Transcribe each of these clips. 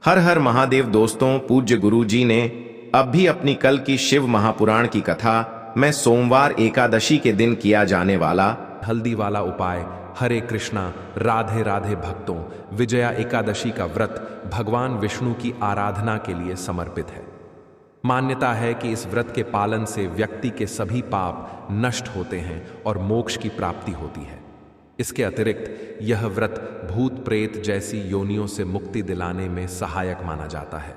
हर हर महादेव दोस्तों, पूज्य गुरु जी ने अब भी अपनी कल की शिव महापुराण की कथा में सोमवार एकादशी के दिन किया जाने वाला हल्दी वाला उपाय हरे कृष्णा राधे राधे भक्तों, विजया एकादशी का व्रत भगवान विष्णु की आराधना के लिए समर्पित है। मान्यता है कि इस व्रत के पालन से व्यक्ति के सभी पाप नष्ट होते हैं और मोक्ष की प्राप्ति होती है। इसके अतिरिक्त यह व्रत भूत प्रेत जैसी योनियों से मुक्ति दिलाने में सहायक माना जाता है।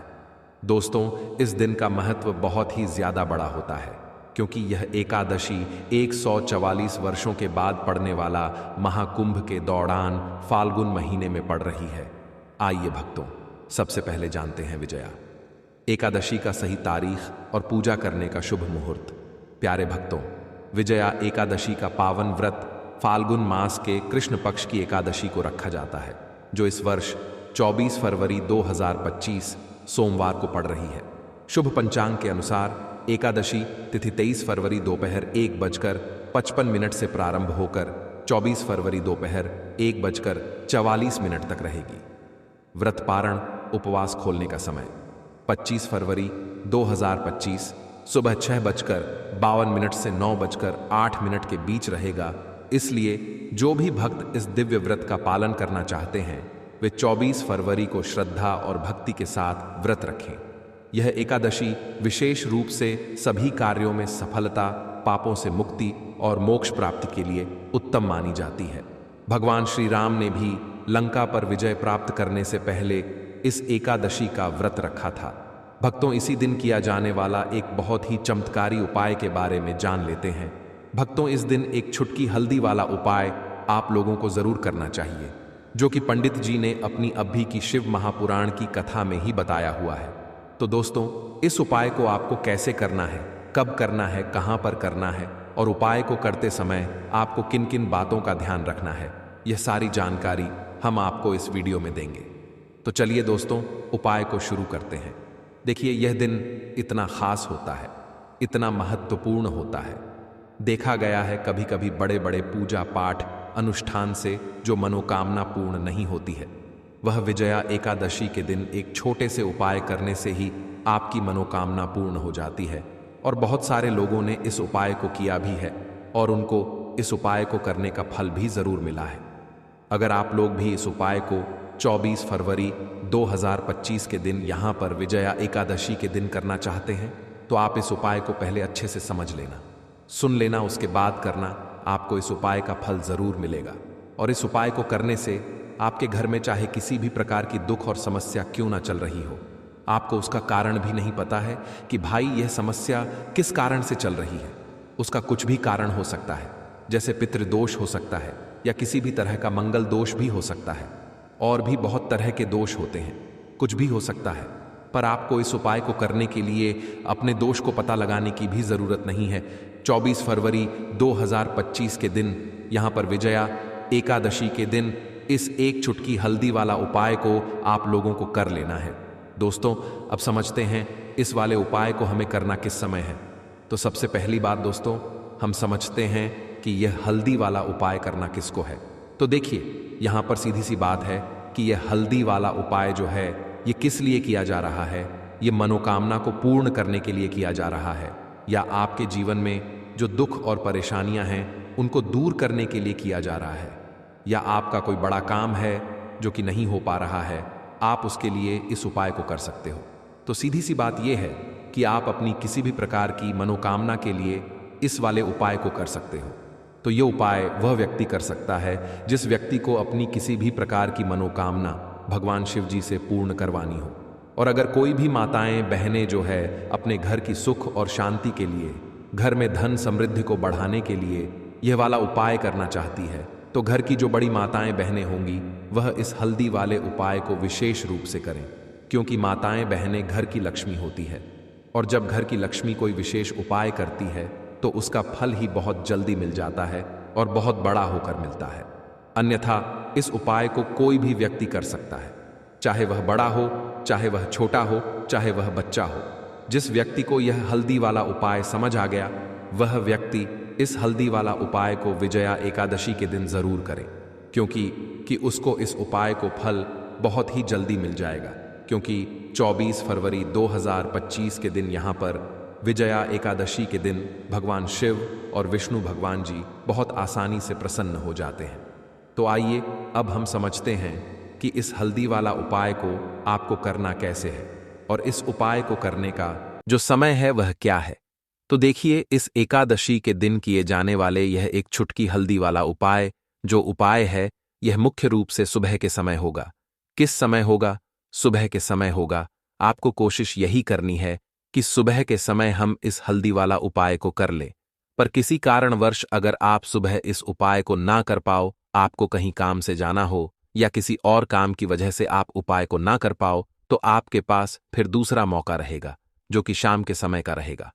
दोस्तों, इस दिन का महत्व बहुत ही ज्यादा बड़ा होता है क्योंकि यह एकादशी 144 वर्षों के बाद पड़ने वाला महाकुंभ के दौरान फाल्गुन महीने में पड़ रही है। आइए भक्तों, सबसे पहले जानते हैं विजया एकादशी का सही तारीख और पूजा करने का शुभ मुहूर्त। प्यारे भक्तों, विजया एकादशी का पावन व्रत फाल्गुन मास के कृष्ण पक्ष की एकादशी को रखा जाता है, जो इस वर्ष 24 फरवरी 2025 सोमवार को पड़ रही है। शुभ पंचांग के अनुसार एकादशी तिथि 23 फरवरी दोपहर 1:55 से प्रारंभ होकर 24 फरवरी दोपहर 1:44 तक रहेगी। व्रत पारण उपवास खोलने का समय 25 फरवरी 2025 सुबह 6:52 से 9:08 के बीच रहेगा। इसलिए जो भी भक्त इस दिव्य व्रत का पालन करना चाहते हैं वे 24 फरवरी को श्रद्धा और भक्ति के साथ व्रत रखें। यह एकादशी विशेष रूप से सभी कार्यों में सफलता, पापों से मुक्ति और मोक्ष प्राप्ति के लिए उत्तम मानी जाती है। भगवान श्री राम ने भी लंका पर विजय प्राप्त करने से पहले इस एकादशी का व्रत रखा था। भक्तों, इसी दिन किया जाने वाला एक बहुत ही चमत्कारी उपाय के बारे में जान लेते हैं। भक्तों, इस दिन एक छुटकी हल्दी वाला उपाय आप लोगों को जरूर करना चाहिए, जो कि पंडित जी ने अपनी अभी की शिव महापुराण की कथा में ही बताया हुआ है। तो दोस्तों, इस उपाय को आपको कैसे करना है, कब करना है, कहां पर करना है और उपाय को करते समय आपको किन किन बातों का ध्यान रखना है, यह सारी जानकारी हम आपको इस वीडियो में देंगे। तो चलिए दोस्तों, उपाय को शुरू करते हैं। देखिए, यह दिन इतना खास होता है, इतना महत्वपूर्ण होता है। देखा गया है कभी कभी बड़े बड़े पूजा पाठ अनुष्ठान से जो मनोकामना पूर्ण नहीं होती है, वह विजया एकादशी के दिन एक छोटे से उपाय करने से ही आपकी मनोकामना पूर्ण हो जाती है। और बहुत सारे लोगों ने इस उपाय को किया भी है और उनको इस उपाय को करने का फल भी जरूर मिला है। अगर आप लोग भी इस उपाय को 24 फरवरी 2025 के दिन यहाँ पर विजया एकादशी के दिन करना चाहते हैं, तो आप इस उपाय को पहले अच्छे से समझ लेना, सुन लेना, उसके बाद करना। आपको इस उपाय का फल जरूर मिलेगा। और इस उपाय को करने से आपके घर में चाहे किसी भी प्रकार की दुख और समस्या क्यों ना चल रही हो, आपको उसका कारण भी नहीं पता है कि भाई यह समस्या किस कारण से चल रही है। उसका कुछ भी कारण हो सकता है, जैसे पितृदोष हो सकता है या किसी भी तरह का मंगल दोष भी हो सकता है, और भी बहुत तरह के दोष होते हैं, कुछ भी हो सकता है। पर आपको इस उपाय को करने के लिए अपने दोष को पता लगाने की भी जरूरत नहीं है। 24 फरवरी 2025 के दिन यहाँ पर विजया एकादशी के दिन इस एक चुटकी हल्दी वाला उपाय को आप लोगों को कर लेना है। दोस्तों, अब समझते हैं इस वाले उपाय को हमें करना किस समय है। तो सबसे पहली बात दोस्तों, हम समझते हैं कि यह हल्दी वाला उपाय करना किसको है। तो देखिए, यहाँ पर सीधी सी बात है कि यह हल्दी वाला उपाय जो है ये किस लिए किया जा रहा है। ये मनोकामना को पूर्ण करने के लिए किया जा रहा है, या आपके जीवन में जो दुख और परेशानियां हैं उनको दूर करने के लिए किया जा रहा है, या आपका कोई बड़ा काम है जो कि नहीं हो पा रहा है, आप उसके लिए इस उपाय को कर सकते हो। तो सीधी सी बात यह है कि आप अपनी किसी भी प्रकार की मनोकामना के लिए इस वाले उपाय को कर सकते हो। तो ये उपाय वह व्यक्ति कर सकता है जिस व्यक्ति को अपनी किसी भी प्रकार की मनोकामना भगवान शिव जी से पूर्ण करवानी हो। और अगर कोई भी माताएं बहनें जो है अपने घर की सुख और शांति के लिए, घर में धन समृद्धि को बढ़ाने के लिए यह वाला उपाय करना चाहती है, तो घर की जो बड़ी माताएं बहनें होंगी वह इस हल्दी वाले उपाय को विशेष रूप से करें, क्योंकि माताएं बहनें घर की लक्ष्मी होती है। और जब घर की लक्ष्मी कोई विशेष उपाय करती है तो उसका फल ही बहुत जल्दी मिल जाता है और बहुत बड़ा होकर मिलता है। अन्यथा इस उपाय को कोई भी व्यक्ति कर सकता है, चाहे वह बड़ा हो, चाहे वह छोटा हो, चाहे वह बच्चा हो। जिस व्यक्ति को यह हल्दी वाला उपाय समझ आ गया, वह व्यक्ति इस हल्दी वाला उपाय को विजया एकादशी के दिन जरूर करे, क्योंकि उसको इस उपाय को फल बहुत ही जल्दी मिल जाएगा। क्योंकि 24 फरवरी 2025 के दिन यहाँ पर विजया एकादशी के दिन भगवान शिव और विष्णु भगवान जी बहुत आसानी से प्रसन्न हो जाते हैं। तो आइए अब हम समझते हैं कि इस हल्दी वाला उपाय को आपको करना कैसे है और इस उपाय को करने का जो समय है वह क्या है। तो देखिए, इस एकादशी के दिन किए जाने वाले यह एक छुटकी हल्दी वाला उपाय जो उपाय है यह मुख्य रूप से सुबह के समय होगा। किस समय होगा? सुबह के समय होगा। आपको कोशिश यही करनी है कि सुबह के समय हम इस हल्दी वाला उपाय को कर लें। पर किसी कारणवश अगर आप सुबह इस उपाय को ना कर पाओ, आपको कहीं काम से जाना हो या किसी और काम की वजह से आप उपाय को ना कर पाओ, तो आपके पास फिर दूसरा मौका रहेगा जो कि शाम के समय का रहेगा,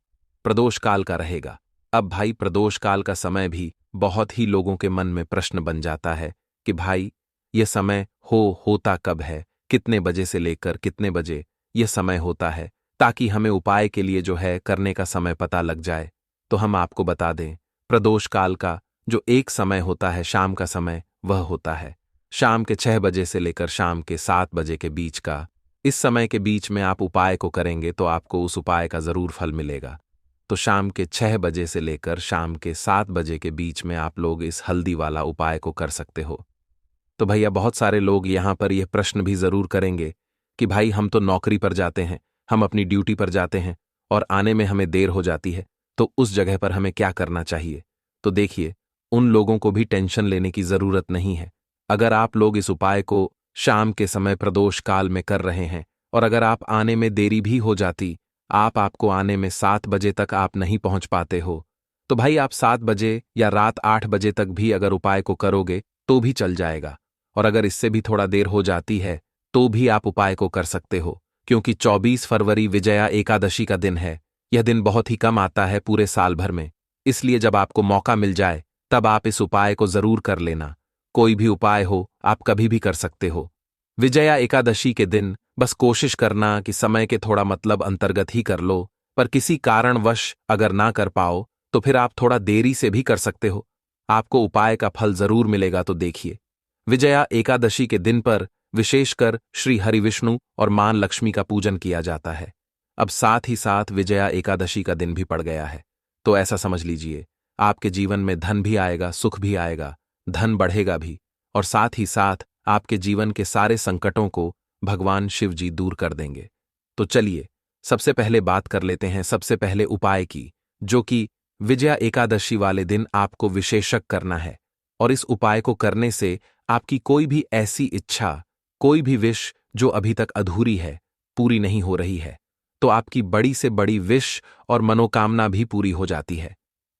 प्रदोष काल का रहेगा। अब भाई, प्रदोष काल का समय भी बहुत ही लोगों के मन में प्रश्न बन जाता है कि भाई यह समय होता कब है, कितने बजे से लेकर कितने बजे यह समय होता है, ताकि हमें उपाय के लिए जो है करने का समय पता लग जाए। तो हम आपको बता दें, प्रदोष काल का जो एक समय होता है शाम का समय, वह होता है शाम के 6 बजे से लेकर शाम के 7 बजे के बीच का। इस समय के बीच में आप उपाय को करेंगे तो आपको उस उपाय का जरूर फल मिलेगा। तो शाम के 6 बजे से लेकर शाम के 7 बजे के बीच में आप लोग इस हल्दी वाला उपाय को कर सकते हो। तो भैया, बहुत सारे लोग यहाँ पर यह प्रश्न भी जरूर करेंगे कि भाई हम तो नौकरी पर जाते हैं, हम अपनी ड्यूटी पर जाते हैं और आने में हमें देर हो जाती है, तो उस जगह पर हमें क्या करना चाहिए? तो देखिए, उन लोगों को भी टेंशन लेने की जरूरत नहीं है। अगर आप लोग इस उपाय को शाम के समय प्रदोष काल में कर रहे हैं और अगर आप आने में देरी भी हो जाती, आपको आने में 7 बजे तक आप नहीं पहुंच पाते हो, तो भाई आप 7 बजे या रात 8 बजे तक भी अगर उपाय को करोगे तो भी चल जाएगा। और अगर इससे भी थोड़ा देर हो जाती है तो भी आप उपाय को कर सकते हो, क्योंकि 24 फरवरी विजया एकादशी का दिन है। यह दिन बहुत ही कम आता है पूरे साल भर में, इसलिए जब आपको मौका मिल जाए तब आप इस उपाय को जरूर कर लेना। कोई भी उपाय हो आप कभी भी कर सकते हो। विजया एकादशी के दिन बस कोशिश करना कि समय के थोड़ा मतलब अंतर्गत ही कर लो, पर किसी कारणवश अगर ना कर पाओ तो फिर आप थोड़ा देरी से भी कर सकते हो, आपको उपाय का फल जरूर मिलेगा। तो देखिए, विजया एकादशी के दिन पर विशेषकर श्री हरि विष्णु और मां लक्ष्मी का पूजन किया जाता है। अब साथ ही साथ विजया एकादशी का दिन भी पड़ गया है, तो ऐसा समझ लीजिए आपके जीवन में धन भी आएगा, सुख भी आएगा, धन बढ़ेगा भी, और साथ ही साथ आपके जीवन के सारे संकटों को भगवान शिव जी दूर कर देंगे। तो चलिए सबसे पहले बात कर लेते हैं सबसे पहले उपाय की, जो कि विजया एकादशी वाले दिन आपको विशेषक करना है। और इस उपाय को करने से आपकी कोई भी ऐसी इच्छा, कोई भी विश जो अभी तक अधूरी है, पूरी नहीं हो रही है, तो आपकी बड़ी से बड़ी विश और मनोकामना भी पूरी हो जाती है।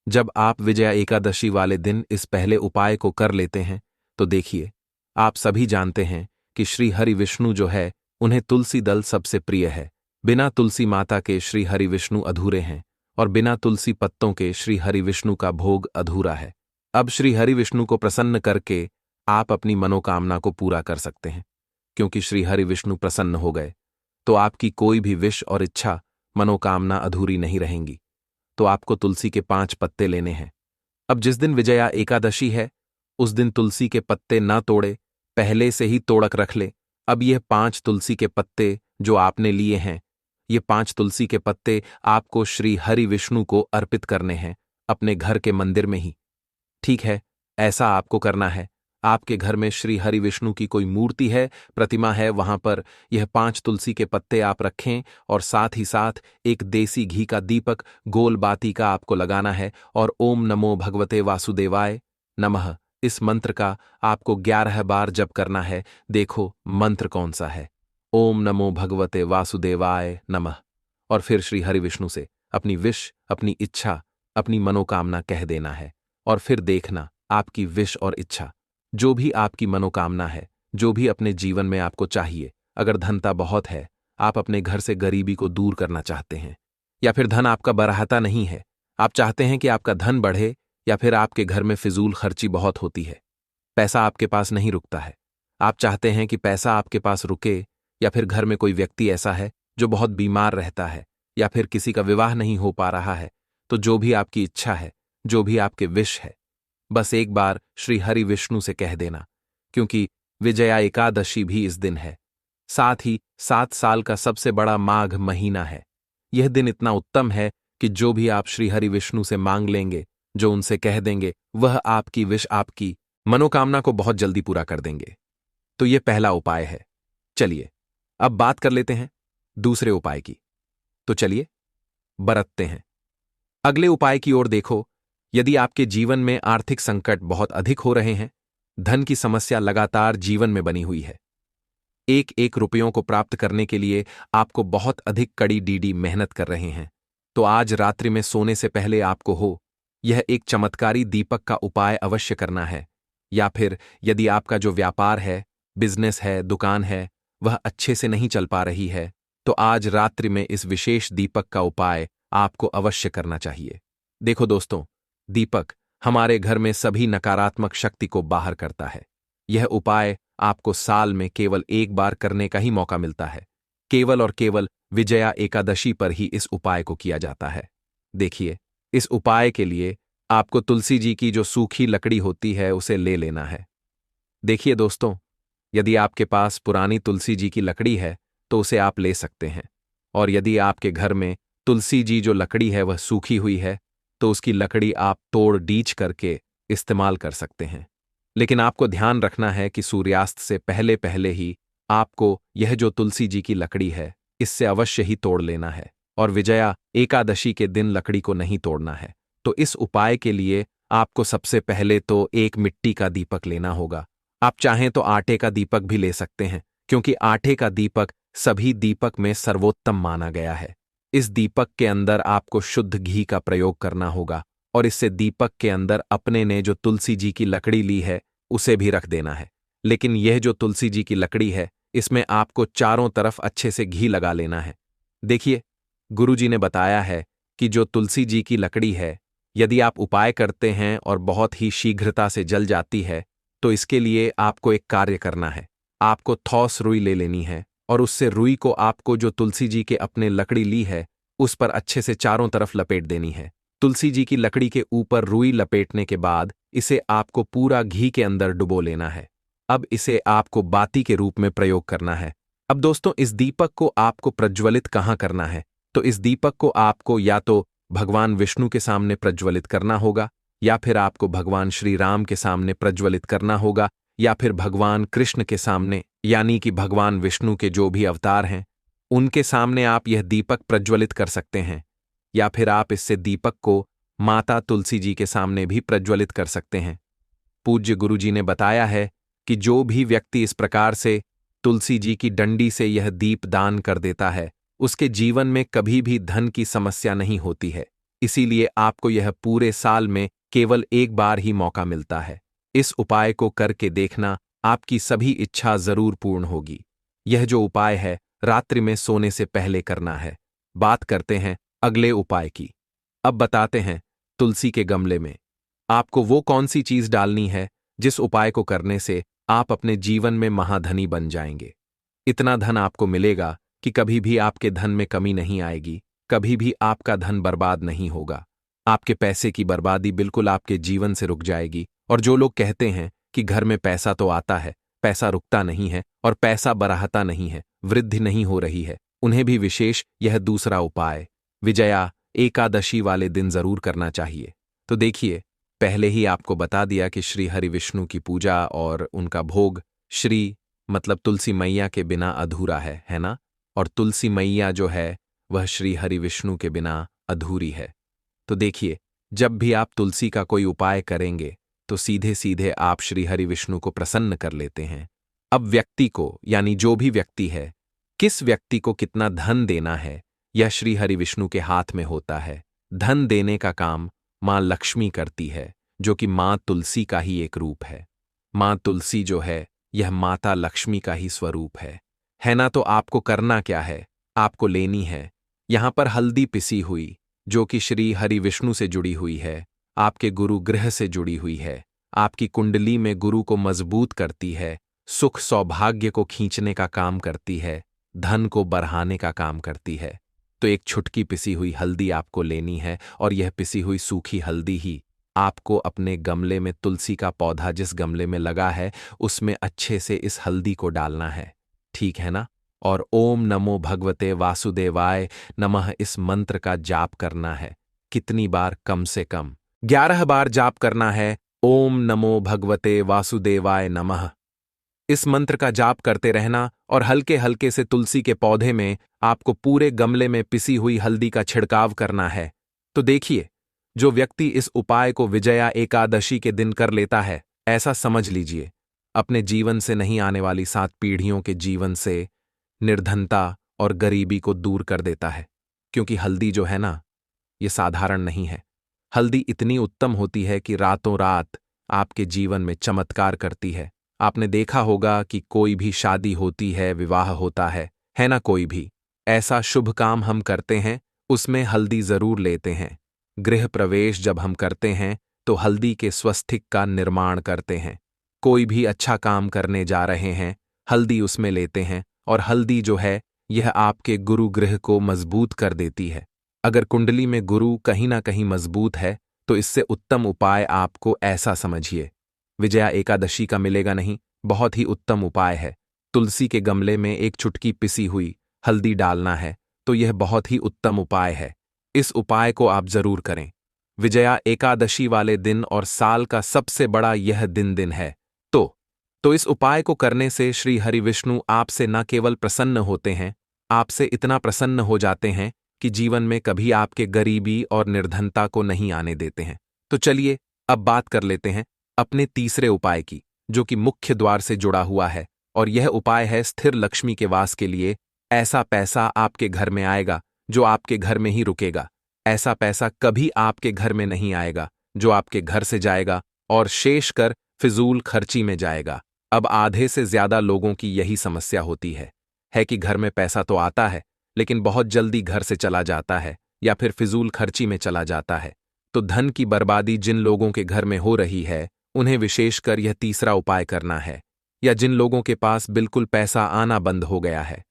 जब आप विजया एकादशी वाले दिन इस पहले उपाय को कर लेते हैं तो देखिए, आप सभी जानते हैं कि श्री हरि विष्णु जो है उन्हें तुलसी दल सबसे प्रिय है। बिना तुलसी माता के श्री हरि विष्णु अधूरे हैं और बिना तुलसी पत्तों के श्री हरि विष्णु का भोग अधूरा है। अब श्री हरि विष्णु को प्रसन्न करके आप अपनी मनोकामना को पूरा कर सकते हैं, क्योंकि श्री हरि विष्णु प्रसन्न हो गए तो आपकी कोई भी विश और इच्छा, मनोकामना अधूरी नहीं रहेंगी। तो आपको तुलसी के 5 पत्ते लेने हैं। अब जिस दिन विजया एकादशी है उस दिन तुलसी के पत्ते ना तोड़े, पहले से ही तोड़क रख ले। अब यह 5 तुलसी के पत्ते जो आपने लिए हैं, ये 5 तुलसी के पत्ते आपको श्री हरि विष्णु को अर्पित करने हैं अपने घर के मंदिर में ही। ठीक है, ऐसा आपको करना है। आपके घर में श्री हरि विष्णु की कोई मूर्ति है, प्रतिमा है, वहां पर यह 5 तुलसी के पत्ते आप रखें और साथ ही साथ एक देसी घी का दीपक गोल बाती का आपको लगाना है और ओम नमो भगवते वासुदेवाय नमः इस मंत्र का आपको 11 बार जप करना है। देखो मंत्र कौन सा है, ओम नमो भगवते वासुदेवाय नमः। और फिर श्री हरि विष्णु से अपनी विश, अपनी इच्छा, अपनी मनोकामना कह देना है। और फिर देखना आपकी विश और इच्छा, जो भी आपकी मनोकामना है, जो भी अपने जीवन में आपको चाहिए, अगर धनता बहुत है, आप अपने घर से गरीबी को दूर करना चाहते हैं, या फिर धन आपका बराहता नहीं है, आप चाहते हैं कि आपका धन बढ़े, या फिर आपके घर में फिजूल खर्ची बहुत होती है, पैसा आपके पास नहीं रुकता है, आप चाहते हैं कि पैसा आपके पास रुके, या फिर घर में कोई व्यक्ति ऐसा है जो बहुत बीमार रहता है, या फिर किसी का विवाह नहीं हो पा रहा है, तो जो भी आपकी इच्छा है, जो भी आपके विश है, बस एक बार श्री हरि विष्णु से कह देना, क्योंकि विजया एकादशी भी इस दिन है। साथ ही 7 साल का सबसे बड़ा माघ महीना है। यह दिन इतना उत्तम है कि जो भी आप श्री हरि विष्णु से मांग लेंगे, जो उनसे कह देंगे, वह आपकी विश, आपकी मनोकामना को बहुत जल्दी पूरा कर देंगे। तो यह पहला उपाय है। चलिए अब बात कर लेते हैं दूसरे उपाय की। तो चलिए बरतते हैं। अगले उपाय की ओर देखो। यदि आपके जीवन में आर्थिक संकट बहुत अधिक हो रहे हैं, धन की समस्या लगातार जीवन में बनी हुई है, एक एक रुपयों को प्राप्त करने के लिए आपको बहुत अधिक कड़ी डीडी मेहनत कर रहे हैं, तो आज रात्रि में सोने से पहले आपको यह एक चमत्कारी दीपक का उपाय अवश्य करना है। या फिर यदि आपका जो व्यापार है, बिजनेस है, दुकान है, वह अच्छे से नहीं चल पा रही है, तो आज रात्रि में इस विशेष दीपक का उपाय आपको अवश्य करना चाहिए। देखो दोस्तों, दीपक हमारे घर में सभी नकारात्मक शक्ति को बाहर करता है। यह उपाय आपको साल में केवल एक बार करने का ही मौका मिलता है। केवल और केवल विजया एकादशी पर ही इस उपाय को किया जाता है। देखिए, इस उपाय के लिए आपको तुलसी जी की जो सूखी लकड़ी होती है उसे ले लेना है। देखिए दोस्तों, यदि आपके पास पुरानी तुलसी जी की लकड़ी है तो उसे आप ले सकते हैं, और यदि आपके घर में तुलसी जी जो लकड़ी है वह सूखी हुई है तो उसकी लकड़ी आप तोड़ डीच करके इस्तेमाल कर सकते हैं। लेकिन आपको ध्यान रखना है कि सूर्यास्त से पहले पहले ही आपको यह जो तुलसी जी की लकड़ी है इससे अवश्य ही तोड़ लेना है, और विजया एकादशी के दिन लकड़ी को नहीं तोड़ना है। तो इस उपाय के लिए आपको सबसे पहले तो एक मिट्टी का दीपक लेना होगा। आप चाहें तो आटे का दीपक भी ले सकते हैं, क्योंकि आटे का दीपक सभी दीपक में सर्वोत्तम माना गया है। इस दीपक के अंदर आपको शुद्ध घी का प्रयोग करना होगा, और इससे दीपक के अंदर अपने ने जो तुलसी जी की लकड़ी ली है उसे भी रख देना है। लेकिन यह जो तुलसी जी की लकड़ी है इसमें आपको चारों तरफ अच्छे से घी लगा लेना है। देखिए, गुरुजी ने बताया है कि जो तुलसी जी की लकड़ी है, यदि आप उपाय करते हैं और बहुत ही शीघ्रता से जल जाती है, तो इसके लिए आपको एक कार्य करना है। आपको ठोस रुई ले लेनी है, और उससे रुई को आपको जो तुलसी जी के अपने लकड़ी ली है उस पर अच्छे से चारों तरफ लपेट देनी है। तुलसी जी की लकड़ी के ऊपर रुई लपेटने के बाद इसे आपको पूरा घी के अंदर डुबो लेना है। अब इसे आपको बाती के रूप में प्रयोग करना है। अब दोस्तों, इस दीपक को आपको प्रज्वलित कहाँ करना है? तो इस दीपक को आपको या तो भगवान विष्णु के सामने प्रज्वलित करना होगा, या फिर आपको भगवान श्री राम के सामने प्रज्वलित करना होगा, या फिर भगवान कृष्ण के सामने, यानी कि भगवान विष्णु के जो भी अवतार हैं उनके सामने आप यह दीपक प्रज्वलित कर सकते हैं। या फिर आप इससे दीपक को माता तुलसी जी के सामने भी प्रज्वलित कर सकते हैं। पूज्य गुरुजी ने बताया है कि जो भी व्यक्ति इस प्रकार से तुलसी जी की डंडी से यह दीप दान कर देता है उसके जीवन में कभी भी धन की समस्या नहीं होती है। इसीलिए आपको यह पूरे साल में केवल एक बार ही मौका मिलता है। इस उपाय को करके देखना, आपकी सभी इच्छा जरूर पूर्ण होगी। यह जो उपाय है रात्रि में सोने से पहले करना है। बात करते हैं अगले उपाय की। अब बताते हैं तुलसी के गमले में आपको वो कौन सी चीज डालनी है जिस उपाय को करने से आप अपने जीवन में महाधनी बन जाएंगे। इतना धन आपको मिलेगा कि कभी भी आपके धन में कमी नहीं आएगी, कभी भी आपका धन बर्बाद नहीं होगा। आपके पैसे की बर्बादी बिल्कुल आपके जीवन से रुक जाएगी। और जो लोग कहते हैं कि घर में पैसा तो आता है, पैसा रुकता नहीं है और पैसा बढ़ता नहीं है, वृद्धि नहीं हो रही है, उन्हें भी विशेष यह दूसरा उपाय विजया एकादशी वाले दिन जरूर करना चाहिए। तो देखिए, पहले ही आपको बता दिया कि श्री हरि विष्णु की पूजा और उनका भोग श्री मतलब तुलसी मैया के बिना अधूरा है ना? और तुलसी मैया जो है वह श्री हरि विष्णु के बिना अधूरी है। तो देखिए, जब भी आप तुलसी का कोई उपाय करेंगे तो सीधे सीधे आप श्री हरि विष्णु को प्रसन्न कर लेते हैं। अब व्यक्ति को, यानी जो भी व्यक्ति है, किस व्यक्ति को कितना धन देना है यह श्री हरि विष्णु के हाथ में होता है। धन देने का काम मां लक्ष्मी करती है, जो कि मां तुलसी का ही एक रूप है। मां तुलसी जो है यह माता लक्ष्मी का ही स्वरूप है ना? तो आपको करना क्या है? आपको लेनी है यहां पर हल्दी पिसी हुई, जो कि श्री हरि विष्णु से जुड़ी हुई है, आपके गुरु ग्रह से जुड़ी हुई है, आपकी कुंडली में गुरु को मजबूत करती है, सुख सौभाग्य को खींचने का काम करती है, धन को बढ़ाने का काम करती है। तो एक छुटकी पिसी हुई हल्दी आपको लेनी है, और यह पिसी हुई सूखी हल्दी ही आपको अपने गमले में, तुलसी का पौधा जिस गमले में लगा है उसमें अच्छे से इस हल्दी को डालना है। ठीक है ना? और ओम नमो भगवते वासुदेवाय नमः इस मंत्र का जाप करना है। कितनी बार? कम से कम 11 बार जाप करना है। ओम नमो भगवते वासुदेवाय नमः इस मंत्र का जाप करते रहना और हल्के हल्के से तुलसी के पौधे में आपको पूरे गमले में पिसी हुई हल्दी का छिड़काव करना है। तो देखिए, जो व्यक्ति इस उपाय को विजया एकादशी के दिन कर लेता है, ऐसा समझ लीजिए अपने जीवन से नहीं आने वाली 7 पीढ़ियों के जीवन से निर्धनता और गरीबी को दूर कर देता है। क्योंकि हल्दी जो है ना, ये साधारण नहीं है। हल्दी इतनी उत्तम होती है कि रातों रात आपके जीवन में चमत्कार करती है। आपने देखा होगा कि कोई भी शादी होती है, विवाह होता है ना, कोई भी ऐसा शुभ काम हम करते हैं उसमें हल्दी जरूर लेते हैं। गृह प्रवेश जब हम करते हैं तो हल्दी के स्वस्तिक का निर्माण करते हैं। कोई भी अच्छा काम करने जा रहे हैं, हल्दी उसमें लेते हैं और हल्दी जो है यह आपके गुरु ग्रह को मजबूत कर देती है। अगर कुंडली में गुरु कहीं ना कहीं मजबूत है तो इससे उत्तम उपाय आपको ऐसा समझिए, विजया एकादशी का मिलेगा नहीं, बहुत ही उत्तम उपाय है। तुलसी के गमले में एक चुटकी पिसी हुई हल्दी डालना है, तो यह बहुत ही उत्तम उपाय है। इस उपाय को आप जरूर करें। विजया एकादशी वाले दिन और साल का सबसे बड़ा यह दिन है। तो इस उपाय को करने से श्री हरि विष्णु आपसे न केवल प्रसन्न होते हैं, आपसे इतना प्रसन्न हो जाते हैं कि जीवन में कभी आपके गरीबी और निर्धनता को नहीं आने देते हैं। तो चलिए अब बात कर लेते हैं अपने तीसरे उपाय की, जो कि मुख्य द्वार से जुड़ा हुआ है। और यह उपाय है स्थिर लक्ष्मी के वास के लिए। ऐसा पैसा आपके घर में आएगा जो आपके घर में ही रुकेगा। ऐसा पैसा कभी आपके घर में नहीं आएगा जो आपके घर से जाएगा और शेष कर फिजूल खर्ची में जाएगा। अब आधे से ज्यादा लोगों की यही समस्या होती है कि घर में पैसा तो आता है लेकिन बहुत जल्दी घर से चला जाता है या फिर फिजूल खर्ची में चला जाता है। तो धन की बर्बादी जिन लोगों के घर में हो रही है उन्हें विशेषकर यह तीसरा उपाय करना है। या जिन लोगों के पास बिल्कुल पैसा आना बंद हो गया है,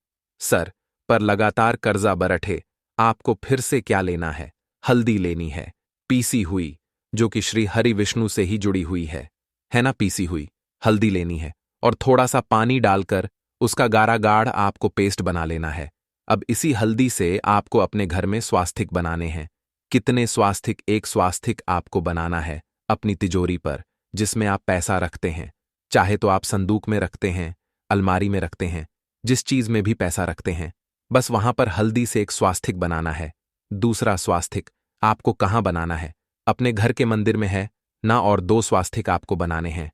सर पर लगातार कर्जा बरठे, आपको फिर से क्या लेना है? हल्दी लेनी है, पीसी हुई, जो कि श्री हरि विष्णु से ही जुड़ी हुई है ना। पीसी हुई हल्दी लेनी है और थोड़ा सा पानी डालकर उसका गाढ़ा गाढ़ आपको पेस्ट बना लेना है। अब इसी हल्दी से आपको अपने घर में स्वास्तिक बनाने हैं। कितने स्वास्तिक? एक स्वास्तिक आपको बनाना है अपनी तिजोरी पर, जिसमें आप पैसा रखते हैं। चाहे तो आप संदूक में रखते हैं, अलमारी में रखते हैं, जिस चीज में भी पैसा रखते हैं, बस वहां पर हल्दी से एक स्वास्तिक बनाना है। दूसरा स्वास्तिक आपको कहां बनाना है? अपने घर के मंदिर में है ना। और 2 स्वास्तिक आपको बनाने हैं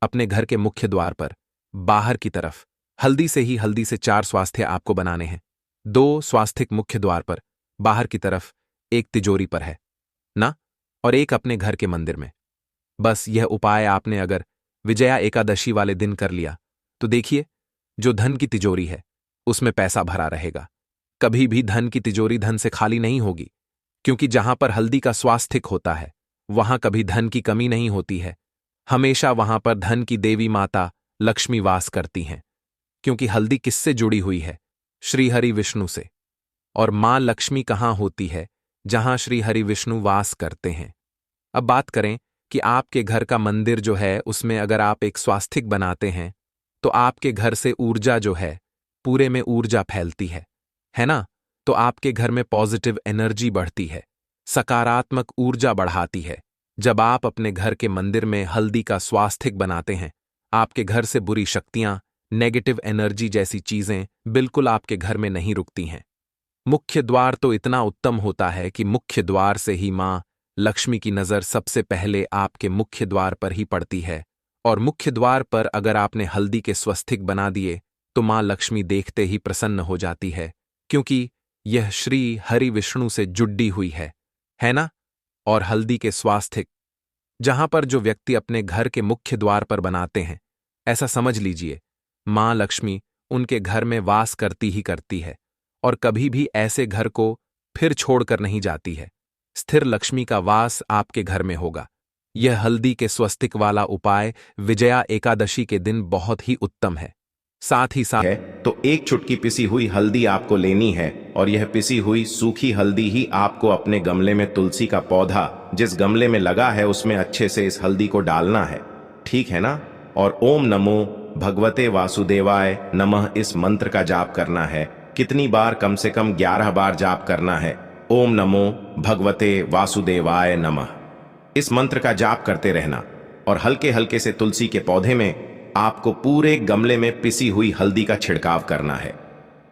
अपने घर के मुख्य द्वार पर बाहर की तरफ। हल्दी से 4 स्वास्थ्य आपको बनाने हैं। 2 स्वास्तिक मुख्य द्वार पर बाहर की तरफ, एक तिजोरी पर है ना, और एक अपने घर के मंदिर में। बस यह उपाय आपने अगर विजया एकादशी वाले दिन कर लिया तो देखिए, जो धन की तिजोरी है उसमें पैसा भरा रहेगा। कभी भी धन की तिजोरी धन से खाली नहीं होगी, क्योंकि जहां पर हल्दी का स्वास्तिक होता है वहां कभी धन की कमी नहीं होती है। हमेशा वहां पर धन की देवी माता लक्ष्मी वास करती हैं, क्योंकि हल्दी किससे जुड़ी हुई है? श्री हरि विष्णु से। और मां लक्ष्मी कहां होती है? जहां श्री हरि विष्णु वास करते हैं। अब बात करें कि आपके घर का मंदिर जो है उसमें अगर आप एक स्वास्तिक बनाते हैं तो आपके घर से ऊर्जा जो है, पूरे में ऊर्जा फैलती है ना। तो आपके घर में पॉजिटिव एनर्जी बढ़ती है, सकारात्मक ऊर्जा बढ़ाती है। जब आप अपने घर के मंदिर में हल्दी का स्वास्तिक बनाते हैं, आपके घर से बुरी शक्तियां, नेगेटिव एनर्जी जैसी चीजें बिल्कुल आपके घर में नहीं रुकती हैं। मुख्य द्वार तो इतना उत्तम होता है कि मुख्य द्वार से ही मां लक्ष्मी की नजर सबसे पहले आपके मुख्य द्वार पर ही पड़ती है। और मुख्य द्वार पर अगर आपने हल्दी के स्वस्तिक बना दिए तो मां लक्ष्मी देखते ही प्रसन्न हो जाती है, क्योंकि यह श्री हरि विष्णु से जुड़ी हुई है ना। और हल्दी के स्वास्तिक जहां पर जो व्यक्ति अपने घर के मुख्य द्वार पर बनाते हैं, ऐसा समझ लीजिए मां लक्ष्मी उनके घर में वास करती ही करती है और कभी भी ऐसे घर को फिर छोड़कर नहीं जाती है। स्थिर लक्ष्मी का वास आपके घर में होगा। यह हल्दी के स्वस्तिक वाला उपाय विजया एकादशी के दिन बहुत ही उत्तम है। साथ ही साथ है तो एक चुटकी पिसी हुई हल्दी आपको लेनी है और यह पिसी हुई सूखी हल्दी ही आपको अपने गमले में तुलसी का पौधा जिस गमले में लगा है उसमें अच्छे से इस हल्दी को डालना है, ठीक है ना। और ओम नमो भगवते वासुदेवाय नमः इस मंत्र का जाप करना है। कितनी बार? कम से कम 11 बार जाप करना है। ओम नमो भगवते वासुदेवाय नमः। इस मंत्र का जाप करते रहना और हल्के हल्के से तुलसी के पौधे में आपको पूरे गमले में पिसी हुई हल्दी का छिड़काव करना है।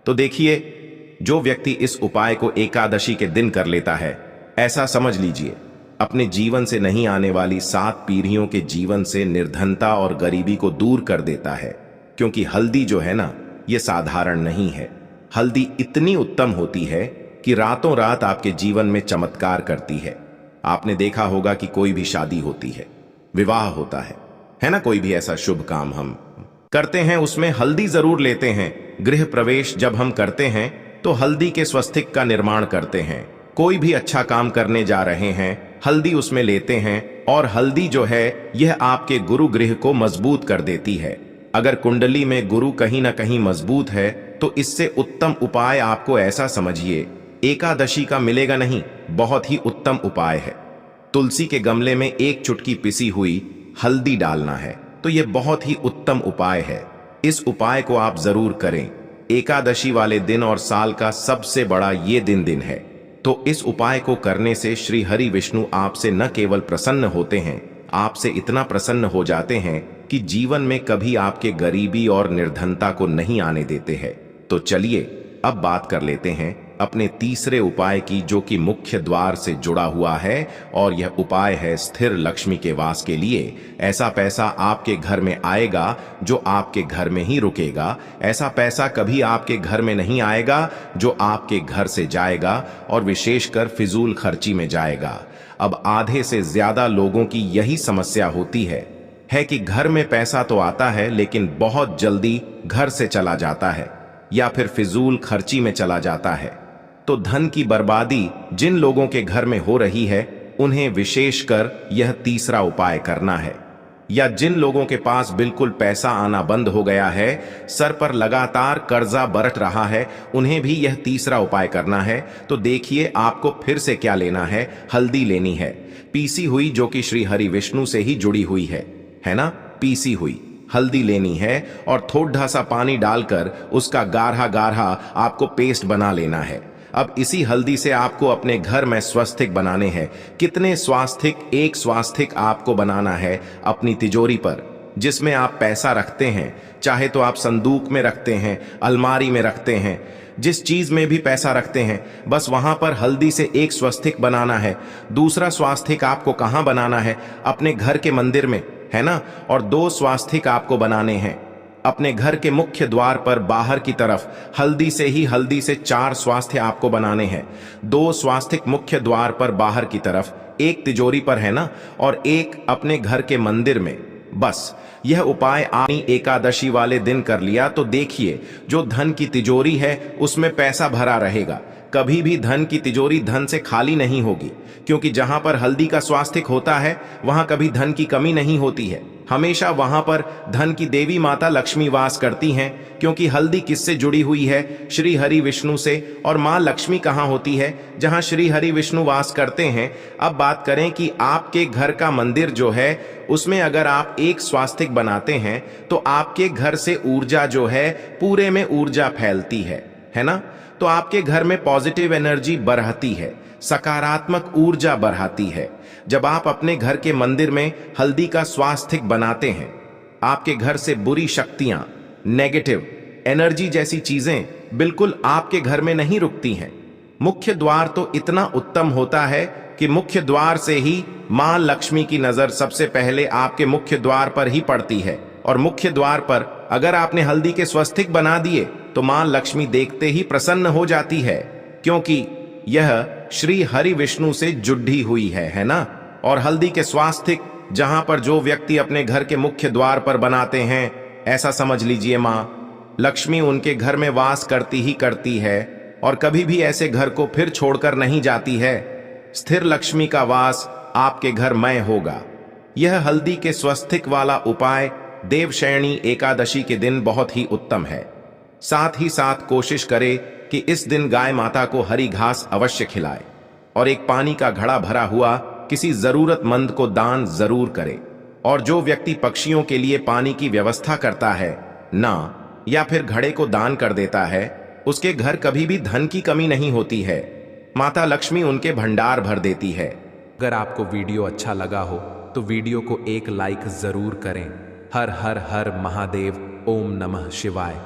तो देखिए, जो व्यक्ति इस उपाय को एकादशी के दिन कर लेता है, ऐसा समझ लीजिए अपने जीवन से नहीं आने वाली 7 पीढ़ियों के जीवन से निर्धनता और गरीबी को दूर कर देता है। क्योंकि हल्दी जो है ना, ये साधारण नहीं है। हल्दी इतनी उत्तम होती है कि रातों रात आपके जीवन में चमत्कार करती है। आपने देखा होगा कि कोई भी शादी होती है, विवाह होता है ना, कोई भी ऐसा शुभ काम हम करते हैं, उसमें हल्दी जरूर लेते हैं। गृह प्रवेश जब हम करते हैं तो हल्दी के स्वस्तिक का निर्माण करते हैं। कोई भी अच्छा काम करने जा रहे हैं, हल्दी उसमें लेते हैं। और हल्दी जो है, यह आपके गुरु गृह को मजबूत कर देती है। अगर कुंडली में गुरु कहीं ना कहीं मजबूत है तो इससे उत्तम उपाय आपको ऐसा समझिए एकादशी का मिलेगा नहीं। बहुत ही उत्तम उपाय है। तुलसी के गमले में 1 चुटकी पिसी हुई हल्दी डालना है, तो यह बहुत ही उत्तम उपाय है। इस उपाय को आप जरूर करें। एकादशी वाले दिन और साल का सबसे बड़ा ये दिन है। तो इस उपाय को करने से श्री हरि विष्णु आपसे न केवल प्रसन्न होते हैं, आपसे इतना प्रसन्न हो जाते हैं कि जीवन में कभी आपके गरीबी और निर्धनता को नहीं आने देते हैं। तो चलिए अब बात कर लेते हैं अपने तीसरे उपाय की, जो कि मुख्य द्वार से जुड़ा हुआ है। और यह उपाय है स्थिर लक्ष्मी के वास के लिए। ऐसा पैसा आपके घर में आएगा जो आपके घर में ही रुकेगा। ऐसा पैसा कभी आपके घर में नहीं आएगा जो आपके घर से जाएगा और विशेषकर फिजूल खर्ची में जाएगा। अब आधे से ज्यादा लोगों की यही समस्या होती है कि घर में पैसा तो आता है लेकिन बहुत जल्दी घर से चला जाता है या फिर फिजूल खर्ची में चला जाता है। तो धन की बर्बादी जिन लोगों के घर में हो रही है, उन्हें विशेषकर यह तीसरा उपाय करना है। या जिन लोगों के पास बिल्कुल पैसा आना बंद हो गया है, सर पर लगातार कर्जा बरत रहा है, उन्हें भी यह तीसरा उपाय करना है। तो देखिए आपको फिर से क्या लेना है। हल्दी लेनी है, पीसी हुई, जो कि श्री हरि विष्णु से ही जुड़ी हुई है ना। पीसी हुई हल्दी लेनी है और थोड़ा सा पानी डालकर उसका गाढ़ा गाढ़ा आपको पेस्ट बना लेना है। अब इसी हल्दी से आपको अपने घर में स्वास्तिक बनाने हैं। कितने स्वास्तिक? 1 स्वास्तिक आपको बनाना है अपनी तिजोरी पर, जिसमें आप पैसा रखते हैं। चाहे तो आप संदूक में रखते हैं, अलमारी में रखते हैं, जिस चीज में भी पैसा रखते हैं, बस वहां पर हल्दी से 1 स्वास्तिक बनाना है। दूसरा स्वास्तिक आपको कहां बनाना है? अपने घर के मंदिर में, है ना। और 2 स्वास्तिक आपको बनाने हैं अपने घर के मुख्य द्वार पर बाहर की तरफ। हल्दी से 4 स्वास्थ्य आपको बनाने हैं। 2 स्वास्तिक मुख्य द्वार पर बाहर की तरफ, 1 तिजोरी पर, है ना, और 1 अपने घर के मंदिर में। बस यह उपाय आपने एकादशी वाले दिन कर लिया तो देखिए जो धन की तिजोरी है उसमें पैसा भरा रहेगा। कभी भी धन की तिजोरी धन से खाली नहीं होगी, क्योंकि जहां पर हल्दी का स्वास्तिक होता है वहां कभी धन की कमी नहीं होती है। हमेशा वहां पर धन की देवी माता लक्ष्मी वास करती हैं, क्योंकि हल्दी किससे जुड़ी हुई है? श्री हरि विष्णु से। और मां लक्ष्मी कहां होती है? जहां श्री हरि विष्णु वास करते हैं। अब बात करें कि आपके घर का मंदिर जो है उसमें अगर आप 1 स्वास्तिक बनाते हैं तो आपके घर से ऊर्जा जो है पूरे में ऊर्जा फैलती है ना। तो आपके घर में पॉजिटिव एनर्जी बढ़ती है, सकारात्मक ऊर्जा बढ़ाती है। जब आप अपने घर के मंदिर में हल्दी का स्वास्तिक बनाते हैं, आपके घर से बुरी शक्तियां, नेगेटिव एनर्जी जैसी चीजें बिल्कुल आपके घर में नहीं रुकती हैं। मुख्य द्वार तो इतना उत्तम होता है कि मुख्य द्वार से ही मां लक्ष्मी की नजर सबसे पहले आपके मुख्य द्वार पर ही पड़ती है। और मुख्य द्वार पर अगर आपने हल्दी के स्वास्तिक बना दिए तो मां लक्ष्मी देखते ही प्रसन्न हो जाती है, क्योंकि यह श्री हरि विष्णु से जुड़ी हुई है ना। और हल्दी के स्वास्तिक जहां पर जो व्यक्ति अपने घर के मुख्य द्वार पर बनाते हैं, ऐसा समझ लीजिए मां लक्ष्मी उनके घर में वास करती ही करती है और कभी भी ऐसे घर को फिर छोड़कर नहीं जाती है। स्थिर लक्ष्मी का वास आपके घर में होगा। यह हल्दी के स्वास्तिक वाला उपाय देवशयनी एकादशी के दिन बहुत ही उत्तम है। साथ ही साथ कोशिश करे कि इस दिन गाय माता को हरी घास अवश्य खिलाए और एक पानी का घड़ा भरा हुआ किसी जरूरतमंद को दान जरूर करे। और जो व्यक्ति पक्षियों के लिए पानी की व्यवस्था करता है ना, या फिर घड़े को दान कर देता है, उसके घर कभी भी धन की कमी नहीं होती है। माता लक्ष्मी उनके भंडार भर देती है। अगर आपको वीडियो अच्छा लगा हो तो वीडियो को एक लाइक जरूर करें। हर हर हर महादेव। ओम नमः शिवाय।